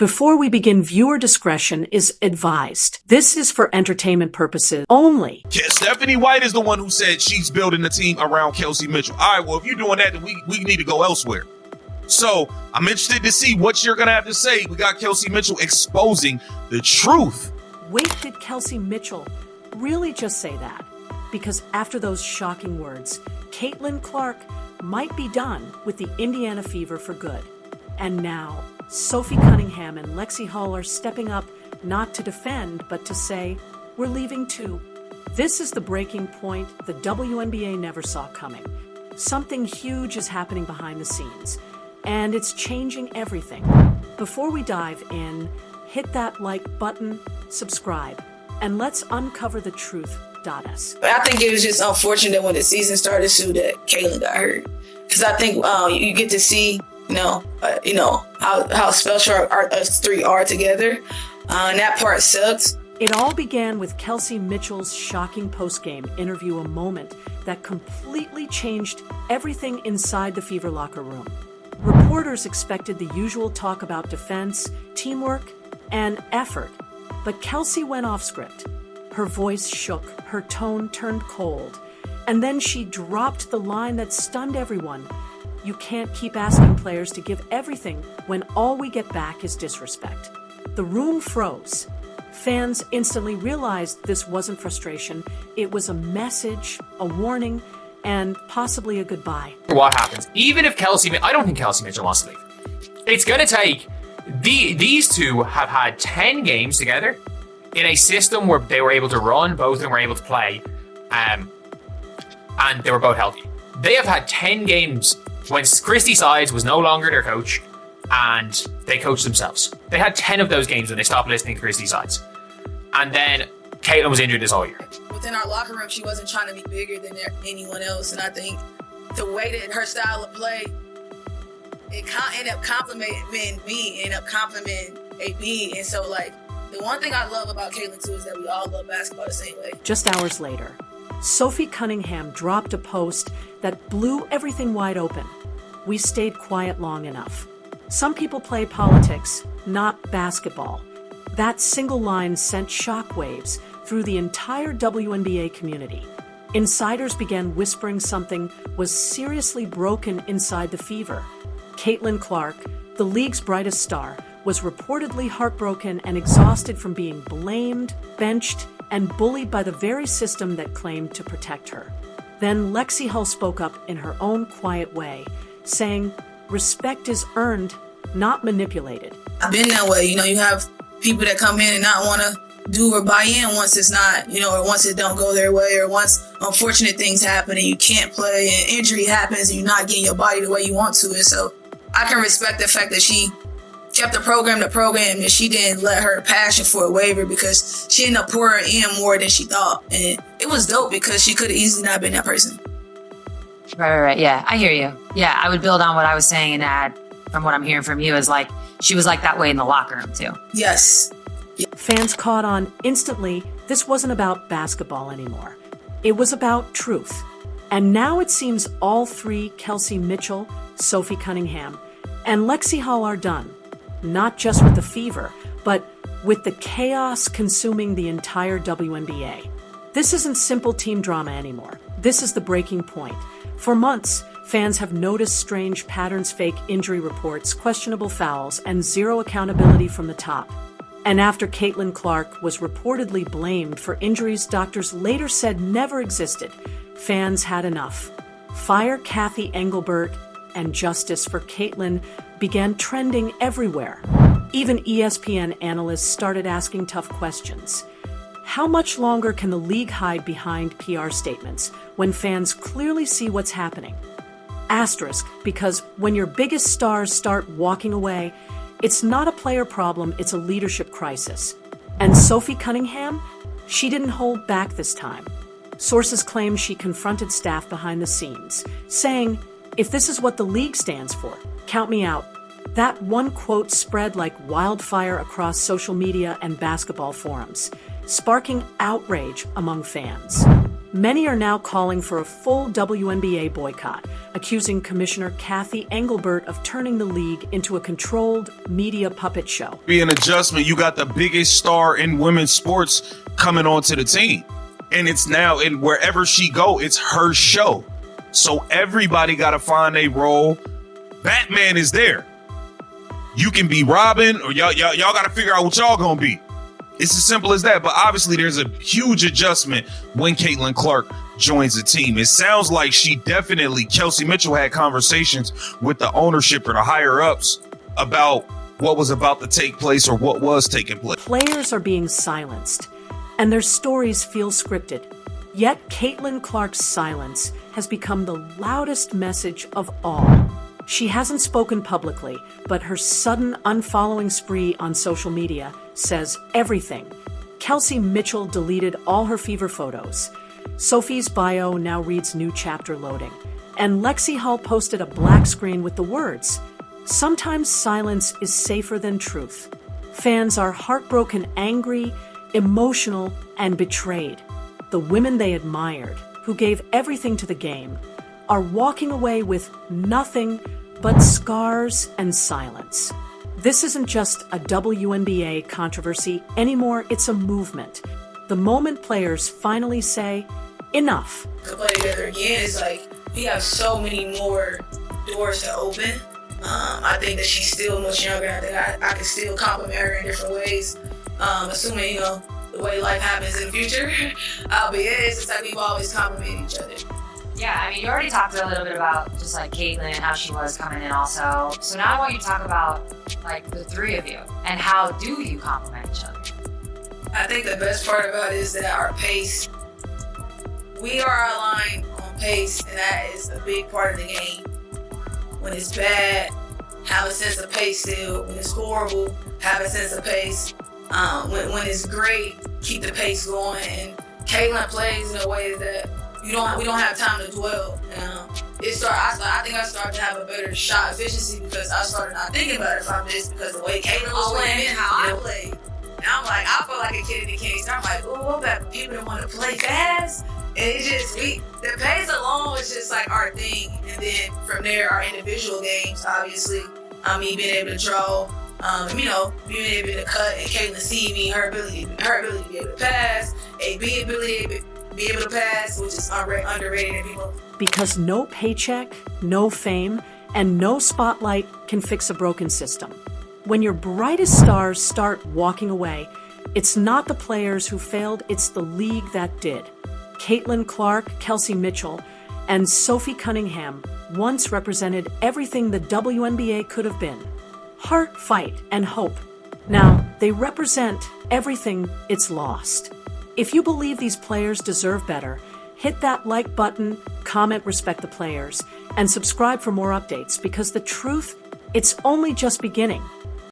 Before we begin, viewer discretion is advised. This is for entertainment purposes only. Yeah, Stephanie White is the one who said she's building the team around Kelsey Mitchell. All right, well, if you're doing that, then we need to go elsewhere. So I'm interested to see what you're going to have to say. We got Kelsey Mitchell exposing the truth. Wait, did Kelsey Mitchell really just say that? Because after those shocking words, Caitlin Clark might be done with the Indiana Fever for good. And now, Sophie Cunningham and Lexi Hall are stepping up not to defend, but to say, we're leaving too. This is the breaking point the WNBA never saw coming. Something huge is happening behind the scenes, and it's changing everything. Before we dive in, hit that like button, subscribe, and let's uncover the truth. I think it was just unfortunate when the season started that Caitlin got hurt. Because I think you get to see how special us three are together. And that part sucks. It all began with Kelsey Mitchell's shocking post-game interview, a moment that completely changed everything inside the Fever locker room. Reporters expected the usual talk about defense, teamwork, and effort, but Kelsey went off script. Her voice shook, her tone turned cold, and then she dropped the line that stunned everyone. You can't keep asking players to give everything when all we get back is disrespect. The room froze. Fans instantly realized this wasn't frustration. It was a message, a warning, and possibly a goodbye. What happens? Even if I don't think Kelsey Mitchell wants to leave. It's going to take, these two have had 10 games together in a system where they were able to run, both of them were able to play, and they were both healthy. They have had 10 games when Christy Sides was no longer their coach, and they coached themselves. They had 10 of those games when they stopped listening to Christy Sides. And then Caitlin was injured this whole year. Within our locker room, she wasn't trying to be bigger than anyone else, and I think the way that her style of play, it ended up complimenting me, ended up complimenting AB, and so the one thing I love about Caitlin too is that we all love basketball the same way. Just hours later, Sophie Cunningham dropped a post that blew everything wide open. We stayed quiet long enough. Some people play politics, not basketball. That single line sent shockwaves through the entire WNBA community. Insiders began whispering something was seriously broken inside the Fever. Caitlin Clark, the league's brightest star, was reportedly heartbroken and exhausted from being blamed, benched, and bullied by the very system that claimed to protect her. Then Lexi Hull spoke up in her own quiet way, saying, respect is earned, not manipulated. I've been that way. You have people that come in and not want to do or buy in once it's not, or once it don't go their way, or once unfortunate things happen and you can't play and injury happens and you're not getting your body the way you want to. And so I can respect the fact that she kept the program, and she didn't let her passion for it waver, because she ended up pouring in more than she thought. And it was dope because she could have easily not been that person. Right. Yeah, I hear you. Yeah, I would build on what I was saying and add from what I'm hearing from you is she was that way in the locker room too. Yes. Fans caught on instantly. This wasn't about basketball anymore. It was about truth. And now it seems all three, Kelsey Mitchell, Sophie Cunningham, and Lexi Hall, are done. Not just with the Fever, but with the chaos consuming the entire WNBA. This isn't simple team drama anymore. This is the breaking point. For months, fans have noticed strange patterns, fake injury reports, questionable fouls, and zero accountability from the top. And after Caitlin Clark was reportedly blamed for injuries doctors later said never existed, fans had enough. Fire Kathy Engelbert and justice for Caitlin began trending everywhere. Even ESPN analysts started asking tough questions. How much longer can the league hide behind PR statements when fans clearly see what's happening? Asterisk, because when your biggest stars start walking away, it's not a player problem, it's a leadership crisis. And Sophie Cunningham? She didn't hold back this time. Sources claim she confronted staff behind the scenes, saying, if this is what the league stands for, count me out. That one quote spread like wildfire across social media and basketball forums, sparking outrage among fans. Many are now calling for a full WNBA boycott, accusing Commissioner Kathy Engelbert of turning the league into a controlled media puppet show. Be an adjustment. You got the biggest star in women's sports coming onto the team. And it's now, and wherever she go, it's her show. So everybody got to find a role. Batman is there. You can be Robin, or y'all got to figure out what y'all gonna be. It's as simple as that. But obviously, there's a huge adjustment when Caitlin Clark joins the team. It sounds like Kelsey Mitchell had conversations with the ownership or the higher ups about what was about to take place or what was taking place. Players are being silenced, and their stories feel scripted. Yet Caitlin Clark's silence has become the loudest message of all. She hasn't spoken publicly, but her sudden unfollowing spree on social media says everything. Kelsey Mitchell deleted all her fever photos. Sophie's bio now reads new chapter loading. And Lexi Hull posted a black screen with the words, "Sometimes silence is safer than truth." Fans are heartbroken, angry, emotional, and betrayed. The women they admired, who gave everything to the game, are walking away with nothing but scars and silence. This isn't just a WNBA controversy anymore, it's a movement. The moment players finally say, enough. To play together again is like, we have so many more doors to open. I think that she's still much younger. I think I can still compliment her in different ways, assuming, the way life happens in the future. But yeah, it's just like we've always complimented each other. Yeah, I mean, you already talked a little bit about just like Caitlin and how she was coming in also. So now I want you to talk about like the three of you and how do you complement each other? I think the best part about it is that our pace, we are aligned on pace, and that is a big part of the game. When it's bad, have a sense of pace still. When it's horrible, have a sense of pace. When it's great, keep the pace going. And Caitlin plays in a way that we don't have time to dwell. I think I started to have a better shot efficiency because I started not thinking about it if I missed, because the way Caitlin was playing and how I played. And I'm like, I feel like a kid in the candy store. I'm like, ooh, what about people that want to play fast? And it just, the pace alone was just like our thing. And then from there, our individual games, obviously, me being able to draw, being able to cut, and Caitlin see me, her ability to be able to pass, AB ability to be able to pass, which is underrated in people. Because no paycheck, no fame, and no spotlight can fix a broken system. When your brightest stars start walking away, it's not the players who failed, it's the league that did. Caitlin Clark, Kelsey Mitchell, and Sophie Cunningham once represented everything the WNBA could have been. Heart, fight, and hope. Now, they represent everything it's lost. If you believe these players deserve better, hit that like button, comment respect the players, and subscribe for more updates, because the truth, it's only just beginning.